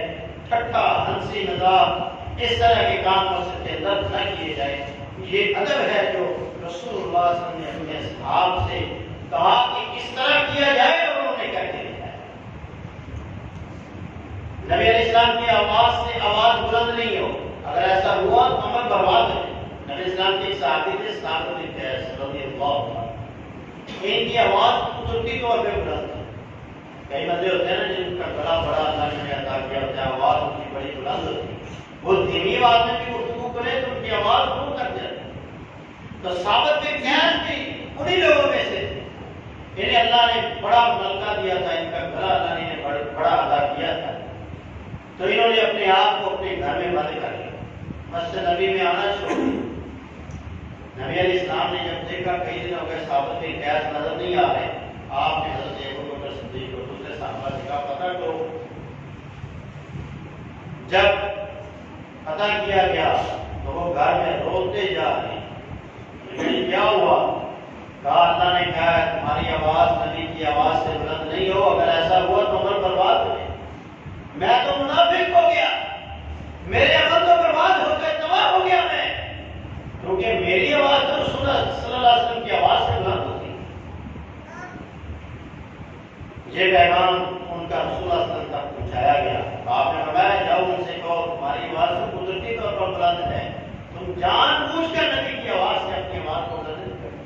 ٹھٹا ہنسی مذاق اس طرح کے کام مسجد کے اندر نہ کیے جائے۔ یہ ادب ہے جو رسول اللہ صلی اللہ علیہ وسلم نے اپنے اصحاب سے کہا کہ اس طرح کیا جائے، اور انہوں نے کر کے دکھایا۔ نبی علیہ السلام کی آواز سے آواز بلند نہیں ہو، اگر ایسا ہوا تو عمل برباد ہے۔ نبی اسلام کے ایک صحابی تھے ثابت بن قیس رضی اللہ عنہ، ان کی آواز قدرتی طور پہ بلند تھی۔ کئی بندے ہوتے ہیں نا جن کا گلا بڑا اللہ نے عطا کیا ہوتا ہے، آواز ان کی بڑی بلند ہوتی ہے، وہ دھیمی آواز میں بھی گفتگو کرے تو ان کی آواز دور تک جاتی ہے۔ تو ثابت بن قیس بھی انہی لوگوں میں سے تھے، انہیں اللہ نے بڑا ملکہ دیا تھا، ان کا گلا اللہ نے بڑا ادا کیا تھا۔ تو انہوں نے اپنے آپ کو اپنے گھر میں بند کر لیا، مسجد نبی میں آنا چھوڑ دیا۔ نبی علیہ السلام نے جب دیکھا کئی دن ہو گئے ثابت بن قیس نظر نہیں آ رہے، آپ نے حضرت ابو بکر صدیق کو دوسرے صحابہ سے کہا پتہ کرو۔ جب پتہ کیا گیا تو وہ گھر میں روتے جا رہے ہیں، کیا ہوا؟ کہا اللہ نے کہا ہے تمہاری آواز نبی کی آواز سے بلند نہیں ہو، اگر ایسا ہوا تو عمل برباد ہو گئے۔ میں تو منافق ہو گیا، میرے عمل تو برباد ہو گئے، تباہ ہو گیا میں، کیونکہ میری آواز تو رسول اللہ صلی اللہ علیہ وسلم کی آواز سے بلند ہوتی۔ یہ پیغام ان کا رسول اللہ صلی اللہ علیہ وسلم تک پہنچایا گیا۔ آپ نے فرمایا جاؤ ان سے کہو تمہاری آواز تو قدرتی طور پر بلند ہے، تم جان بوجھ کر نبی کی آواز سے اپنی آواز کو بلند نہیں کرتے،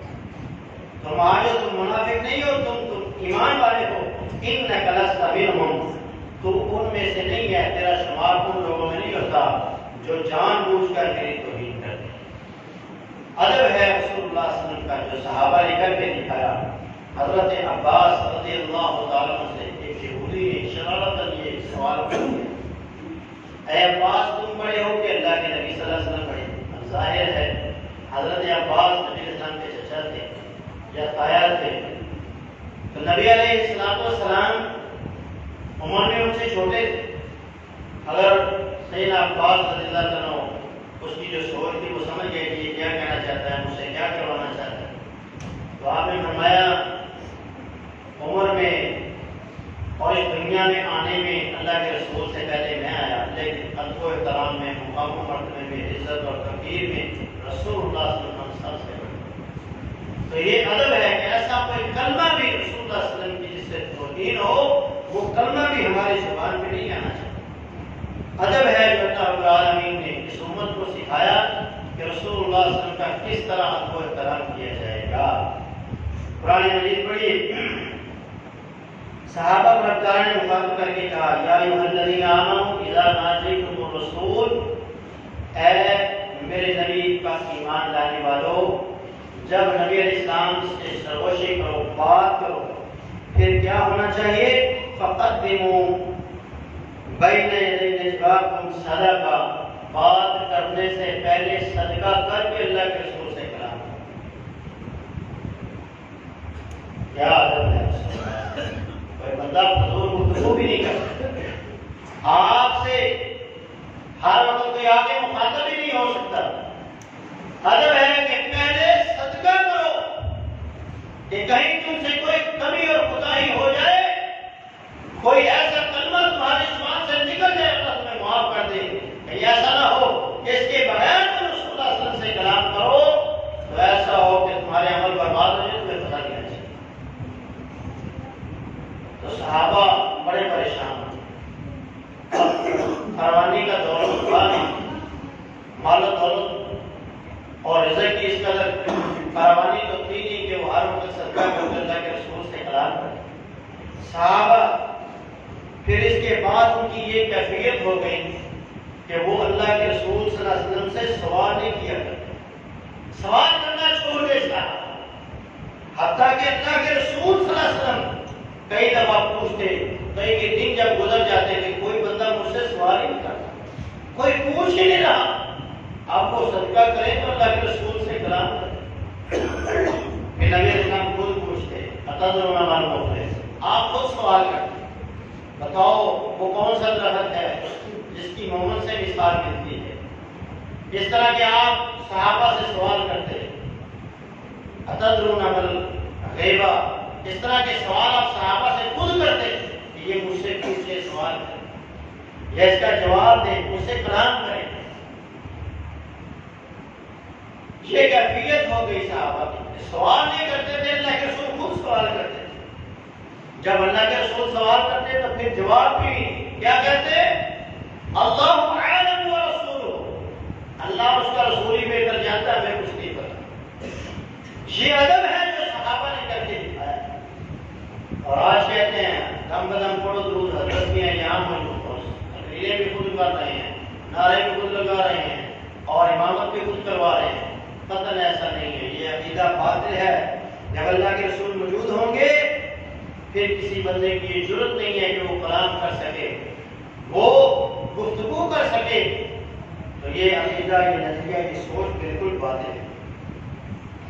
تم آگے تم منافق نہیں ہو، تم ایمان والے ہو۔ انک لست منہم، تو ان میں سے نہیں ہے، تیرا شمار ان لوگوں میں نہیں ہوتا جو جان بوجھ کر میری توہین کرتے۔ ادب ہے رسول اللہ صلی اللہ علیہ وسلم کا جو صحابہ نے کر کے دکھایا۔ حضرت عباس رضی اللہ تعالیٰ عنہ سے ایک یہودی نے شرارتاً یہ سوال کر دیا، اے عباس تم بڑے ہو کہ اللہ کے نبی صلی اللہ علیہ وسلم بڑے؟ ظاہر ہے حضرت عباس نبی علیہ السلام کے چچا تھے یا تایا تھے، تو نبی علیہ السلام عمر میں ان سے چھوٹے تھے۔ اگر سیدنا عباس رضی اللہ عنہ اس کی جو سوچ تھی وہ سمجھ گئے کہ یہ کیا کہنا چاہتا ہے، مجھ سے کیا کروانا چاہتا ہے، تو آپ نے فرمایا عمر میں اور اس دنیا میں آنے میں اللہ کے رسول سے پہلے میں آیا، لیکن ادب و احترام میں، مقام و مرتبے میں، عزت اور تقدیر میں رسول اللہ صلی اللہ علیہ وسلم سب سے بڑے۔ تو یہ ادب ہے کہ ایسا کوئی کلمہ بھی رسول اللہ صلی اللہ علیہ وسلم کی جس سے توہین ہو، وہ کلمہ بھی ہماری زبان پہ نہیں آنا چاہیے۔ ادب ہے جو اللہ رب العالمین نے اس امت کو سکھایا کہ رسول اللہ صلی اللہ علیہ وسلم کا کس طرح ادب و احترام کیا جائے گا۔ قرآن مجید پڑھیے، صحابہ کو رب تعالیٰ نے مخاطب کر کے کہا یا ایھا الذین آمنوا اذا ناجیتم الرسول، اے میرے نبی کا ایمان لانے والو، جب نبی علیہ السلام سے سرگوشی کرو، بات کرو، پھر کیا ہونا چاہیے؟ فقدموا بین یدی نجواکم صدقہ، بات کرنے سے پہلے صدقہ کر کے اللہ کے رسول سے کلام کرو۔ کیا عادت ہے؟ کوئی بندہ فضول گفتگو بھی نہیں کرتا، آپ سے ہر وقت کوئی آگے مخاطب ہی نہیں ہو سکتا۔ ادب ہے کہ پہلے صدقہ کرو کہ کہیں تم سے کوئی کمی اور کوتاہی ہو جائے، کوئی ایسا کلمہ تمہاری زبان سے نکل جائے اللہ تمہیں معاف کر دے، کہیں ایسا نہ ہو کہ اس کے بغیر تم رسول اللہ صلی اللہ علیہ وسلم سے کلام کرو تو ایسا ہو کہ تمہارے عمل برباد ہو جائے، تمہیں پتہ نہیں چاہیے۔ تو صحابہ بڑے پریشان ہوئے، فراوانی کا دولت ہوا نہیں، مال و دولت اور رزق کی اس قدر فراوانی تو تھی نہیں کہ وہ ہر وقت صدقہ کر اللہ کے رسول سے کلام کرے۔ صحابہ پھر اس کے بعد ان کی یہ کیفیت ہو گئی کہ وہ اللہ کے رسول صلی اللہ علیہ وسلم سے سوال نہیں کیا کرتے، سوال کرنا چھوڑ دے صحابہ، حتیٰ کہ اللہ کے رسول صلی اللہ علیہ وسلم کئی دفعہ پوچھتے، کئی کے دن جب گزر جاتے کہ کوئی بندہ مجھ سے سوال ہی نہیں کرتا، کوئی پوچھ ہی نہیں رہا، آپ کو صدقہ کریں تو اللہ کے رسول سے کلام کریں۔ پھر نبی علیہ السلام خود پوچھتے، اتدرون ما المفلس، آپ خود سوال کرتے، بتاؤ وہ کون سا درخت ہے جس کی محمد سے مثال ملتی ہے۔ اس طرح کہ آپ صحابہ سے سوال کرتے، اتدرون ما الغیبہ، اس طرح کے سوال آپ صحابہ سے خود کرتے کہ یہ مجھ سے پوچھے، سوال کریں یا اس کا جواب دیں، مجھ سے کلام کریں۔ یہ کیفیت ہو گئی صحابہ کی، سوال نہیں کرتے تھے، اللہ کے رسول خود سوال کرتے تھے۔ جب اللہ کے رسول سوال کرتے تو پھر جواب بھی کیا کہتے؟ اللہ اعلم ورسولہ، اللہ اس کا رسول ہی بہتر جانتا ہے، ہمیں کچھ نہیں پتا۔ یہ ادب ہے جو صحابہ نے کر کے دکھایا۔ اور آج کہتے ہیں دم بدم پڑھو درود حضرت بھی ہیں یہاں موجود، تقریریں بھی خود کر رہے ہیں، نعرے بھی خود لگا رہے ہیں اور امامت بھی خود کروا رہے ہیں۔ قطعاً ایسا نہیں ہے، یہ عقیدہ باطل ہے۔ جب اللہ کے رسول موجود ہوں گے پھر کسی بندے کی یہ ضرورت نہیں ہے کہ وہ کلام کر سکے، وہ گفتگو کر سکے۔ تو یہ عقیدہ، یہ نظریہ، یہ سوچ بالکل باطل ہے۔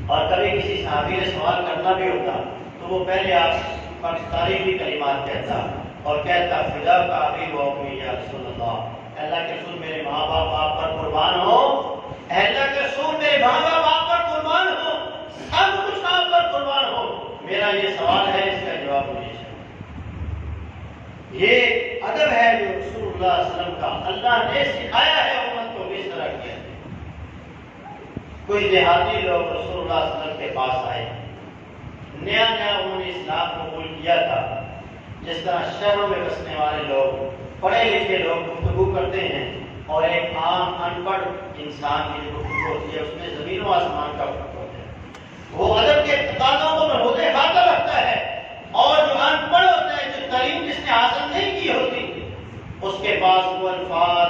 اور کبھی کسی صحابی نے سوال کرنا بھی ہوتا تو وہ پہلے آپ پر تاریخی کلمات کہتا اور کہتا فدا کا ابی و امی یا رسول اللہ، اللہ کے رسول میرے ماں باپ آپ پر قربان ہو، اللہ کے رسول میرے ماں باپ آپ پر قربان ہو، سب کچھ آپ پر قربان ہو، میرا یہ سوال ہے، اس کا جواب مجھے چاہیے۔ یہ ادب ہے جو رسول اللہ صلی اللہ علیہ وسلم کا اللہ نے سکھایا ہے امت کو کس طرح کیا۔ کچھ دیہاتی لوگ رسول اللہ صلی اللہ علیہ وسلم کے پاس آئے، نیا نیا انہوں نے اسلام قبول کیا تھا۔ جس طرح شہروں میں بسنے والے لوگ، پڑھے لکھے لوگ گفتگو کرتے ہیں اور ایک عام ان پڑھ انسان کی جو گفتگو ہوتی ہے اس میں زمین و آسمان کا فرق ہوتا ہے۔ وہ ادب کے تقاضوں کو محفوظ خاطر رکھتا ہے، اور جو ان پڑھ ہوتا ہے، جو تعلیم جس نے حاصل نہیں کی ہوتی، اس کے پاس وہ الفاظ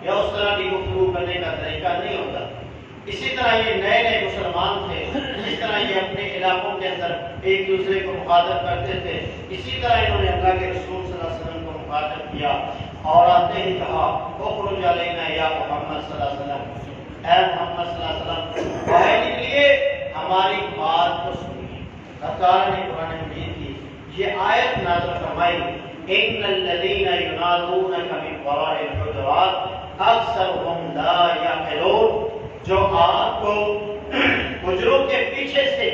یا اس طرح کی گفتگو کرنے کا طریقہ نہیں ہوتا۔ اسی طرح یہ نئے نئے مسلمان تھے، اس طرح یہ اپنے علاقوں کے اندر ایک دوسرے کو مخاطب کرتے تھے، اسی طرح انہوں نے اللہ کے رسول صلی اللہ علیہ وسلم کو مخاطب کیا اور آتے ہی کہا اخرج علینا یا محمد صلی اللہ علیہ وسلم، اے محمد صلی اللہ علیہ وسلم باہر نکلیے، ہماری بات کو سنیے۔ اللہ نے قرآن مجید کی یہ آیت نازل فرمائی، ان الذین ینادونک من وراء الحجرات اکثرهم لا یعقلون، جو آپ کو حجروں کے پیچھے سے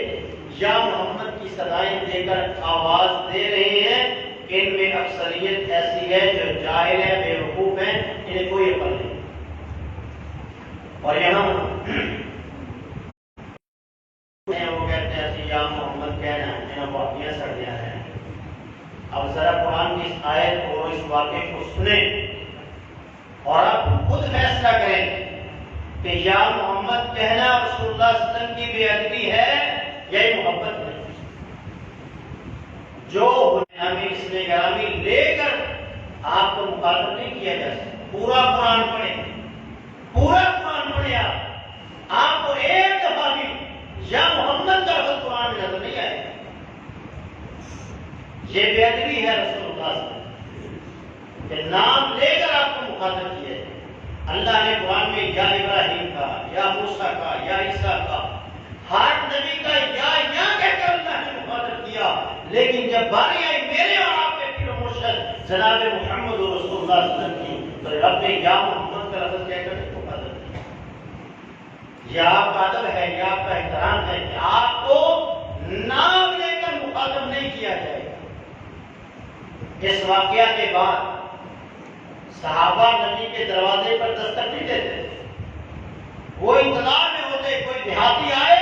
یا محمد کی صدائیں دے کر آواز دے رہے ہیں، ان میں اکثریت ایسی ہے جو جاہل ہے، بے وقوف ہیں، انہیں کوئی عقل نہیں۔ اور یہاں وہ کہتے ہیں ایسی یا محمد کہنا انہیں واقعہ سڑ گیا ہے۔ اب ذرا قرآن کی اس آیت کو، اس واقعے کو سنیں اور آپ خود فیصلہ کریں کہ یا محمد کہنا رسول اللہ صلی اللہ علیہ وسلم کی بے ادبی ہے یا یہ محبت ہے۔ جو اس میں گرامی لے کر آپ کو مخاطب نہیں کیا جا سکتا۔ پورا قرآن پڑھیں، پورا قرآن پڑھیں، آپ کو ایک دفعہ بھی یا محمد کا لفظ قرآن میں نظر نہیں آئے گا۔ یہ بے ادبی ہے رسول اللہ صلی اللہ علیہ وسلم کہ نام لے کر آپ کو مخاطب کیا جائے۔ اللہ نے قرآن میں یا ابراہیم کا، یا موسیٰ کا، یا عیسیٰ کا، ہر نبی کا یا کہہ کر اللہ نے مخاطب کیا، لیکن جب باری آئی میرے اور آپ کے پیر و مرشد جناب محمد رسول اللہ صلی اللہ علیہ وسلم کی، تو رب نے یا محمد کا لفظ کہہ کر مخاطب کیا۔ یہ آپ کا ادب ہے، یہ آپ کا احترام ہے کہ آپ کو نام لے کر مخاطب نہیں کیا جائے گا۔ اس واقعہ کے بعد صحابہ نبی کے دروازے پر دستک نہیں دیتے، وہ انتظار میں ہوتے کوئی دیہاتی آئے،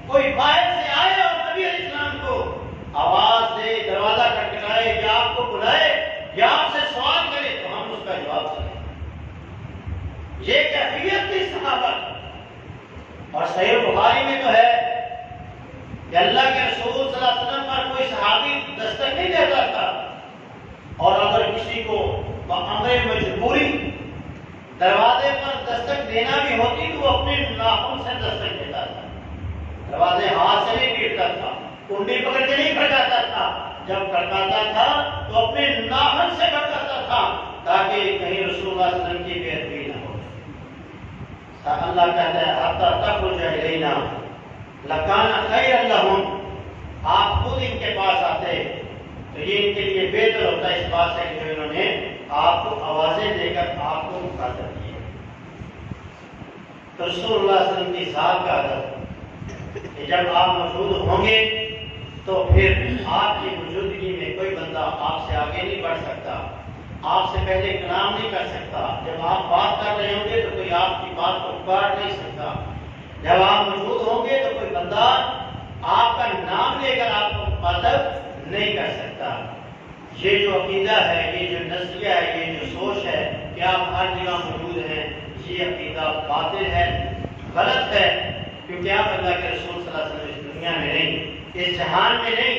کوئی باہر سے آئے اور نبی علیہ السلام کو آواز دے، دروازہ کھٹکھٹائے یا آپ کو بلائے یا آپ سے سوال کرے تو ہم اس کا جواب دیں۔ یہ کیفیت تھی صحابہ کی۔ اور صحیح بخاری میں تو ہے کہ اللہ کے رسول صلی اللہ علیہ وسلم پر کوئی صحابی دستک نہیں دیتا تھا، اور اگر کسی کو بامر مجبوری دروازے پر دستک دینا بھی ہوتی تو وہ اپنے ناخن سے دستک دیتا تھا، دروازے ہاتھ سے نہیں پیٹتا تھا، کنڈی پکڑ کے نہیں کھڑکاتا تھا، جب کھڑکاتا تھا تو اپنے ناخن سے کھڑکاتا تھا تاکہ کہیں رسول اللہ صلی اللہ علیہ وسلم کی بے ادبی نہ ہو۔ اللہ کہتا ہے حتی تخرج الینا لکان خیر لہم، آپ خود ان کے پاس آتے تو یہ ان کے لیے بہتر ہوتا ہے اس بات سے کہ انہوں نے آپ کو آوازیں دے کر آپ کو مخاطب کیا۔ تو رسول اللہ صلی اللہ علیہ وسلم کی ذات کا ادب کہ جب آپ موجود ہوں گے تو پھر آپ کی موجودگی میں کوئی بندہ آپ سے آگے نہیں بڑھ سکتا، آپ سے پہلے کلام نہیں کر سکتا۔ جب آپ بات کر رہے ہوں گے تو کوئی آپ کی بات کو کاٹ نہیں سکتا۔ جب آپ موجود ہوں گے تو کوئی بندہ آپ کا نام لے کر آپ کو مخاطب نہیں کر سکتا۔ یہ جو عقیدہ ہے، یہ جو نظریہ ہے، یہ جو سوچ ہے کہ آپ ہر جگہ موجود ہیں، یہ عقیدہ باطل ہے، غلط ہے، کیونکہ آپ اللہ کے رسول صلی اللہ علیہ وسلم اس دنیا میں نہیں، اس جہان میں نہیں،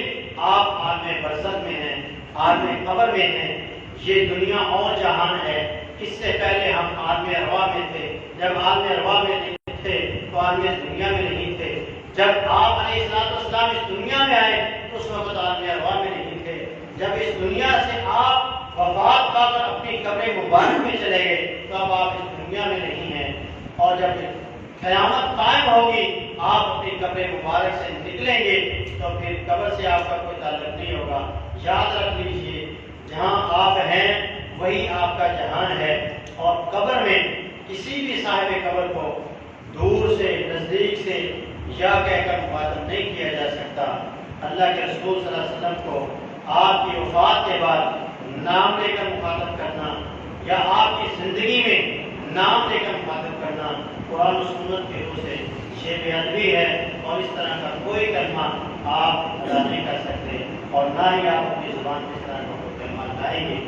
آپ عالم برزخ میں ہیں، عالم قبر میں ہیں۔ یہ دنیا اور جہان ہے۔ اس سے پہلے ہم عالم ارواح میں تھے، جب عالم ارواح میں نہیں تھے تو عالم دنیا میں نہیں تھے، جب آپ علیہ السلام اس دنیا میں آئے تو اس وقت عالم ارواح میں نہیں تھے، جب اس دنیا سے آپ وفات پا کر اپنی قبر مبارک میں چلے گئے تو اب آپ اس دنیا میں نہیں ہیں، اور جب قیامت قائم ہوگی آپ اپنی قبر مبارک سے نکلیں گے تو پھر قبر سے آپ کا کوئی تعلق نہیں ہوگا۔ یاد رکھ لیجئے، جہاں آپ ہیں وہی آپ کا جہان ہے، اور قبر میں کسی بھی صاحب قبر کو دور سے نزدیک سے یا کہہ کر مخاطب نہیں کیا جا سکتا۔ اللہ کے رسول صلی اللہ علیہ وسلم کو آپ کی وفات کے بعد نام لے کر مخاطب کرنا یا آپ کی زندگی میں نام لے کر مخاطب کرنا قرآن و سنت کی روح سے یہ بے ادبی ہے، اور اس طرح کا کوئی کلمہ آپ ادا نہیں کر سکتے، اور نہ ہی آپ اپنی زبان میں اس طرح کا کوئی کلمہ لائیں گے۔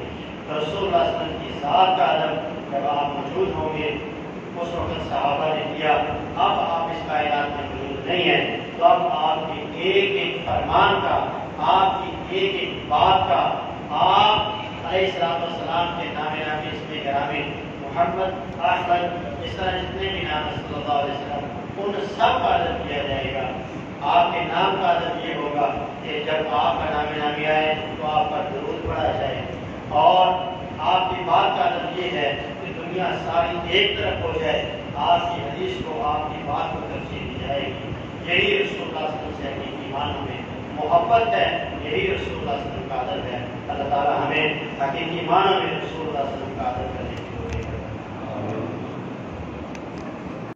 تو رسول اللہ صلی اللہ علیہ وسلم کی ذات کا ادب جب آپ موجود ہوں گے، اس وقت صحابہ نے کیا، اب آپ اس کائنات میں موجود نہیں ہیں، تو اب آپ کی ایک ایک فرمان کا، آپ کی ایک ایک بات کا، آپ علیہ السلام کے نام نامی اس میں گرامی محمد احمد اس طرح جتنے بھی نام صلی اللہ علیہ وسلم ان سب کا ادب کیا جائے گا۔ آپ کے نام کا ادب یہ ہوگا کہ جب آپ کا نام نامی آئے تو آپ کا درود پڑھا جائے، اور آپ کی بات کا ادب یہ ہے کہ دنیا ساری ایک طرف ہو جائے، آپ کی حدیث کو، آپ کی بات کو ترجیح دی جائے گی۔ یہی رسول اللہ صلی اللہ علیہ وسلم سے حقیقی معنوں میں محبت ہے، یہی رسول اللہ صلی اللہ علیہ وسلم کا ادب ہے۔ اللہ تعالیٰ ہمیں حقیقی معنوں میں رسول اللہ صلی اللہ علیہ وسلم کا ادب کرے۔